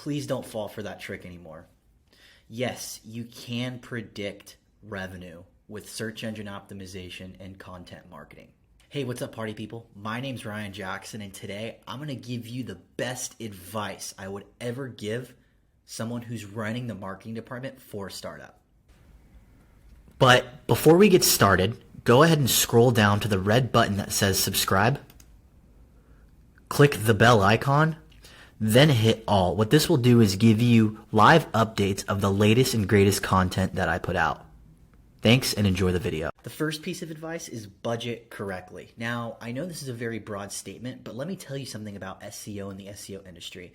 please don't fall for that trick anymore. Yes, you can predict revenue with search engine optimization and content marketing. Hey, what's up, party people? My name's Ryan Jackson, and today I'm going to give you the best advice I would ever give someone who's running the marketing department for a startup. But before we get started, go ahead and scroll down to the red button that says subscribe. Click the bell icon, then hit all. What this will do is give you live updates of the latest and greatest content that I put out. Thanks and enjoy the video. The first piece of advice is budget correctly. Now, I know this is a very broad statement, but let me tell you something about SEO and the SEO industry.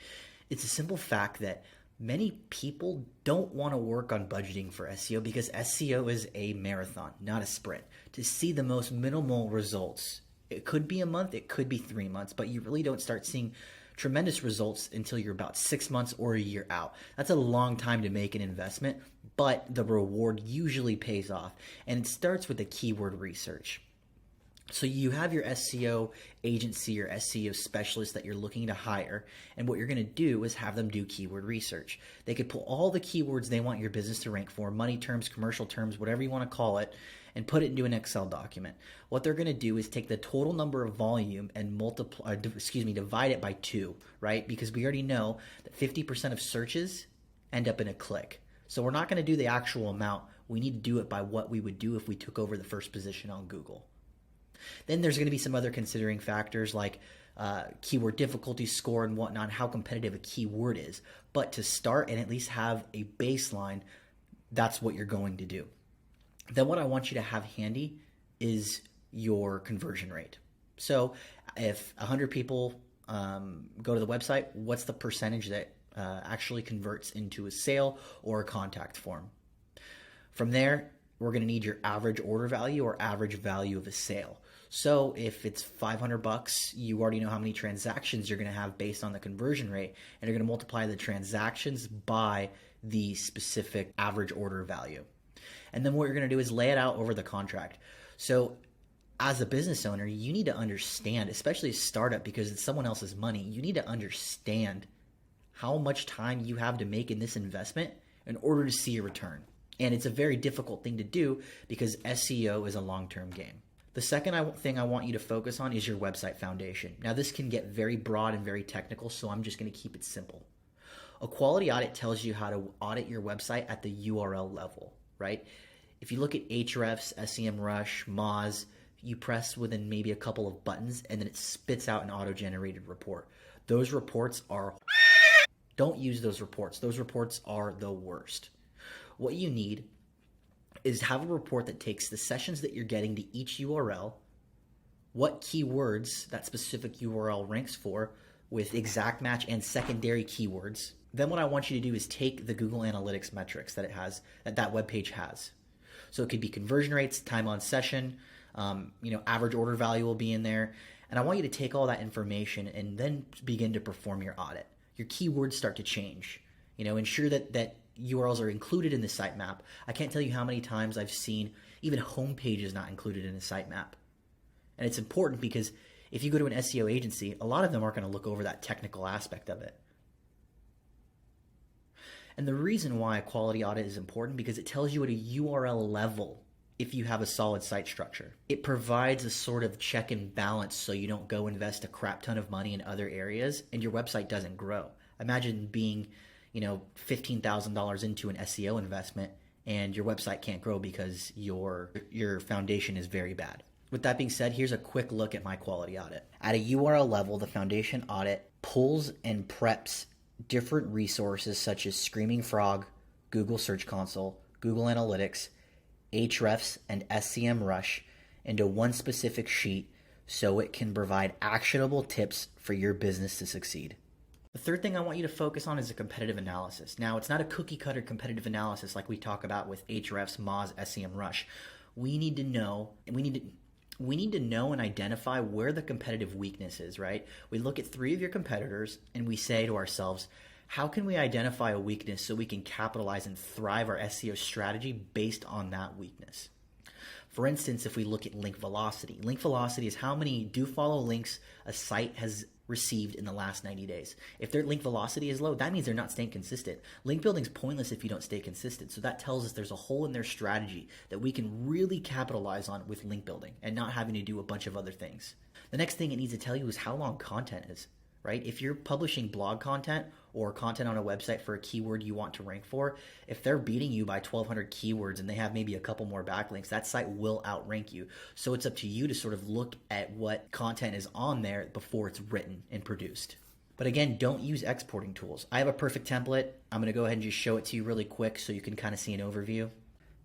It's a simple fact that many people don't want to work on budgeting for SEO because SEO is a marathon, not a sprint. To see the most minimal results, it could be a month, it could be 3 months, but you really don't start seeing tremendous results until you're about 6 months or a year out. That's a long time to make an investment, but the reward usually pays off, and it starts with the keyword research. So you have your SEO agency or SEO specialist that you're looking to hire, and what you're going to do is have them do keyword research. They could pull all the keywords they want your business to rank for, money terms, commercial terms, whatever you want to call it, and put it into an Excel document. What they're going to do is take the total number of volume and divide it by 2, right? Because we already know that 50% of searches end up in a click. So we're not going to do the actual amount. We need to do it by what we would do if we took over the first position on Google. Then there's going to be some other considering factors like keyword difficulty score and whatnot, how competitive a keyword is. But to start and at least have a baseline, that's what you're going to do. Then what I want you to have handy is your conversion rate. So if 100 people go to the website, what's the percentage that actually converts into a sale or a contact form? From there, we're going to need your average order value or average value of a sale. So if it's $500, you already know how many transactions you're going to have based on the conversion rate, and you're going to multiply the transactions by the specific average order value. And then what you're going to do is lay it out over the contract. So as a business owner, you need to understand, especially a startup, because it's someone else's money, you need to understand how much time you have to make in this investment in order to see a return. And it's a very difficult thing to do because SEO is a long-term game. The second thing I want you to focus on is your website foundation. Now, this can get very broad and very technical, so I'm just going to keep it simple. A quality audit tells you how to audit your website at the URL level, right? If you look at Ahrefs, SEMrush, Moz, you press within maybe a couple of buttons and then it spits out an auto-generated report. Those reports are... Don't use those reports. Those reports are the worst. What you need is have a report that takes the sessions that you're getting to each URL, what keywords that specific URL ranks for with exact match and secondary keywords. Then what I want you to do is take the Google Analytics metrics that it has, that web page has. So it could be conversion rates, time on session, average order value will be in there. And I want you to take all that information and then begin to perform your audit. Your keywords start to change. Ensure that URLs are included in the sitemap. I can't tell you how many times I've seen even home pages not included in a sitemap. And it's important because if you go to an SEO agency, a lot of them aren't going to look over that technical aspect of it. And the reason why a quality audit is important because it tells you at a URL level if you have a solid site structure. It provides a sort of check and balance so you don't go invest a crap ton of money in other areas and your website doesn't grow. Imagine being, $15,000 into an SEO investment and your website can't grow because your foundation is very bad. With that being said, here's a quick look at my quality audit. At a URL level, the foundation audit pulls and preps different resources such as Screaming Frog, Google Search Console, Google Analytics, Ahrefs, and SEMrush into one specific sheet so it can provide actionable tips for your business to succeed. The third thing I want you to focus on is a competitive analysis. Now, it's not a cookie cutter competitive analysis like we talk about with Ahrefs, Moz, SEMrush. We need to know and identify where the competitive weakness is, right? We look at 3 of your competitors and we say to ourselves, how can we identify a weakness so we can capitalize and thrive our SEO strategy based on that weakness? For instance, if we look at link velocity is how many do follow links a site has received in the last 90 days. If their link velocity is low, that means they're not staying consistent. Link building is pointless if you don't stay consistent. So that tells us there's a hole in their strategy that we can really capitalize on with link building and not having to do a bunch of other things. The next thing it needs to tell you is how long content is, right? If you're publishing blog content or content on a website for a keyword you want to rank for, if they're beating you by 1,200 keywords and they have maybe a couple more backlinks, that site will outrank you. So it's up to you to sort of look at what content is on there before it's written and produced. But again, don't use exporting tools. I have a perfect template. I'm going to go ahead and just show it to you really quick so you can kind of see an overview.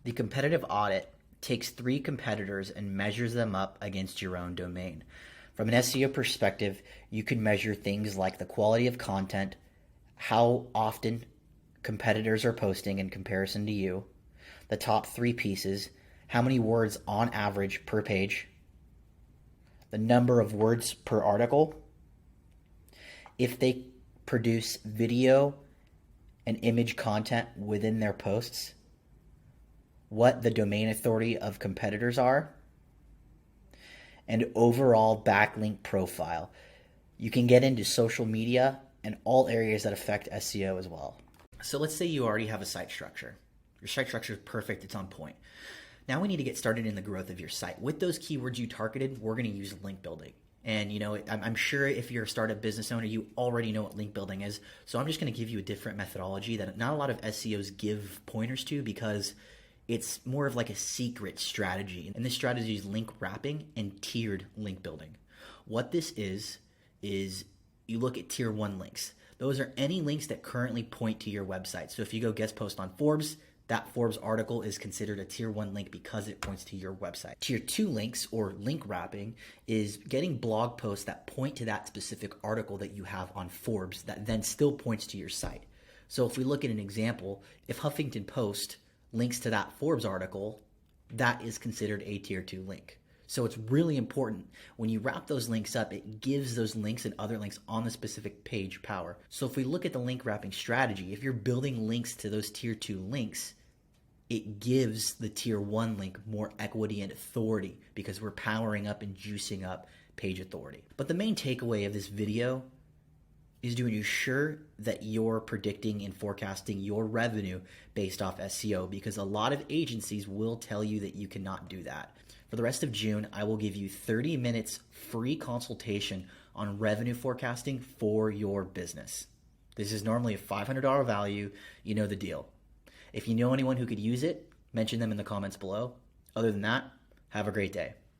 The competitive audit takes 3 competitors and measures them up against your own domain. From an SEO perspective, you can measure things like the quality of content, how often competitors are posting in comparison to you, the top 3 pieces, how many words on average per page, the number of words per article, if they produce video and image content within their posts, what the domain authority of competitors are, and overall backlink profile. You can get into social media and all areas that affect SEO as well. So let's say you already have a site structure. Your site structure is perfect, it's on point. Now we need to get started in the growth of your site. With those keywords you targeted, we're going to use link building. And I'm sure if you're a startup business owner, you already know what link building is. So I'm just going to give you a different methodology that not a lot of SEOs give pointers to because it's more of like a secret strategy. And this strategy is link wrapping and tiered link building. What this is you look at tier 1 links. Those are any links that currently point to your website. So if you go guest post on Forbes, that Forbes article is considered a tier 1 link because it points to your website. Tier 2 links or link wrapping is getting blog posts that point to that specific article that you have on Forbes that then still points to your site. So if we look at an example, if Huffington Post links to that Forbes article, that is considered a tier 2 link. So it's really important when you wrap those links up, it gives those links and other links on the specific page power. So if we look at the link wrapping strategy, if you're building links to those tier 2 links, it gives the tier 1 link more equity and authority because we're powering up and juicing up page authority. But the main takeaway of this video is to ensure that you're predicting and forecasting your revenue based off SEO because a lot of agencies will tell you that you cannot do that. For the rest of June, I will give you 30 minutes free consultation on revenue forecasting for your business. This is normally a $500 value. You know the deal. If you know anyone who could use it, mention them in the comments below. Other than that, have a great day.